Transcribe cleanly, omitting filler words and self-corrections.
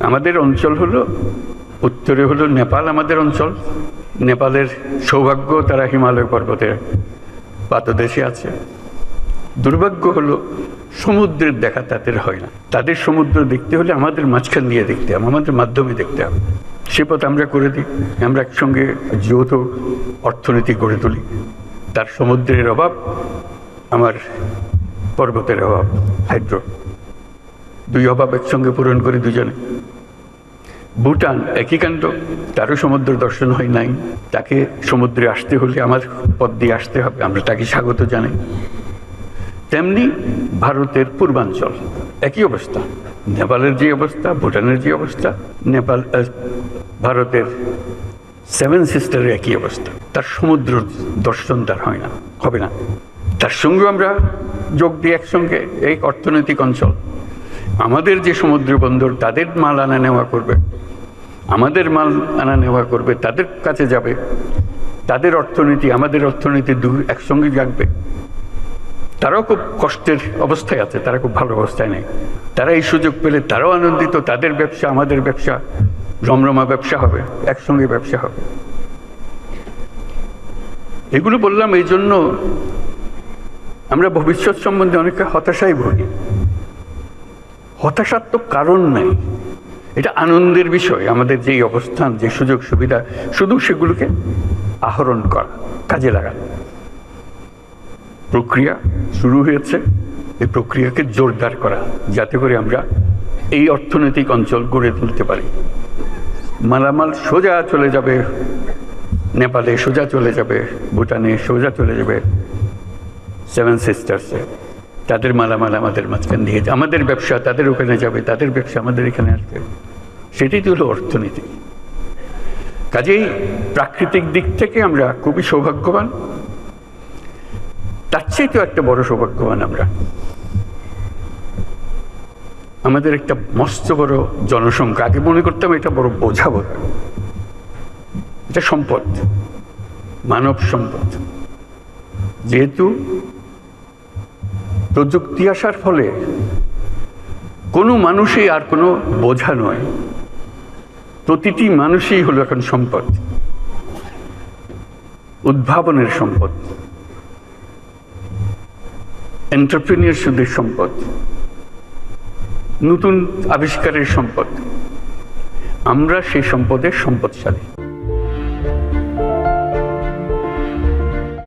আমাদের অঞ্চল হলো উত্তরে হলো নেপাল, আমাদের অঞ্চল। নেপালের সৌভাগ্য, তারা হিমালয় পর্বতের পাদদেশে আছে। দুর্ভাগ্য হলো সমুদ্রের দেখা তাদের হয় না। তাদের সমুদ্র দেখতে হলে আমাদের মাঝখান দিয়ে দেখতে হবে, আমাদের মাধ্যমে দেখতে হবে। সে পথ আমরা করে দিই। আমরা একসঙ্গে যৌথ অর্থনীতি গড়ে তুলি। তার সমুদ্রের অভাব, আমার পর্বতের অভাব, হাইড্রো, দুই অভাব একসঙ্গে পূরণ করি দুজনে। ভুটান একই কাণ্ড, তারও সমুদ্র দর্শন হয় নাই। তাকে সমুদ্রে আসতে হলে আমার পথ দিয়ে আসতে হবে, আমরা তাকে স্বাগত জানাই। তেমনি ভারতের পূর্বাঞ্চল একই অবস্থা, নেপালের যে অবস্থা, ভুটানের যে অবস্থা, ভারতের সেভেন সিস্টারের একই অবস্থা। তার সমুদ্র দর্শন তার হয় না, হবে না। তার সঙ্গে আমরা যোগ দিই একসঙ্গে এই অর্থনৈতিক অঞ্চল। আমাদের যে সমুদ্র বন্দর, তাদের মাল আনা নেওয়া করবে, আমাদের মাল আনা নেওয়া করবে, তাদের কাছে যাবে। তাদের অর্থনীতি আমাদের অর্থনীতি একসঙ্গে জাগবে। তারাও খুব কষ্টের অবস্থায় আছে, তারা খুব ভালো অবস্থায় নেই। তারা এই সুযোগ পেলে তারাও আনন্দিত, তাদের ব্যবসা আমাদের ব্যবসা রমরমা ব্যবসা হবে, একসঙ্গে ব্যবসা হবে। এগুলো বললাম এই জন্য আমরা ভবিষ্যৎ সম্বন্ধে অনেকে হতাশায় ভুগি। হতাশার তো কারণ নাই, এটা আনন্দের বিষয়। আমাদের যেই অবস্থান, যে সুযোগ সুবিধা, শুধু সেগুলোকে আহরণ করা, কাজে লাগানো। প্রক্রিয়া শুরু হয়েছে, এই প্রক্রিয়াকে জোরদার করা, যাতে করে আমরা এই অর্থনৈতিক অঞ্চল গড়ে তুলতে পারি। মালামাল সোজা চলে যাবে নেপালে, সোজা চলে যাবে ভুটানে, সোজা চলে যাবে সেভেন সিস্টার্সে। তাদের মালামাল আমাদের মাঝখান দিয়ে, আমাদের ব্যবসা তাদের ওখানে যাবে, তাদের ব্যবসা আমাদের এখানে আসবে। সেটাই তো হলো অর্থনীতি। কাজেই প্রাকৃতিক দিক থেকে আমরা খুবই সৌভাগ্যবান। তার চেয়ে তো একটা বড় সৌভাগ্যবান আমরা, আমাদের একটা মস্ত বড় জনসংখ্যা। আগে মনে করতাম এটা বড় বোঝা বোঝা, এটা সম্পদ, মানব সম্পদ। যেহেতু প্রযুক্তি আসার ফলে কোনো মানুষই আর কোনো বোঝা নয়, প্রতিটি মানুষই হলো এখন সম্পদ, উদ্ভাবনের সম্পদ, এন্টারপ্রেনিয়রশিপের সম্পদ, নতুন আবিষ্কারের সম্পদ। আমরা সেই সম্পদের সম্পদশালী।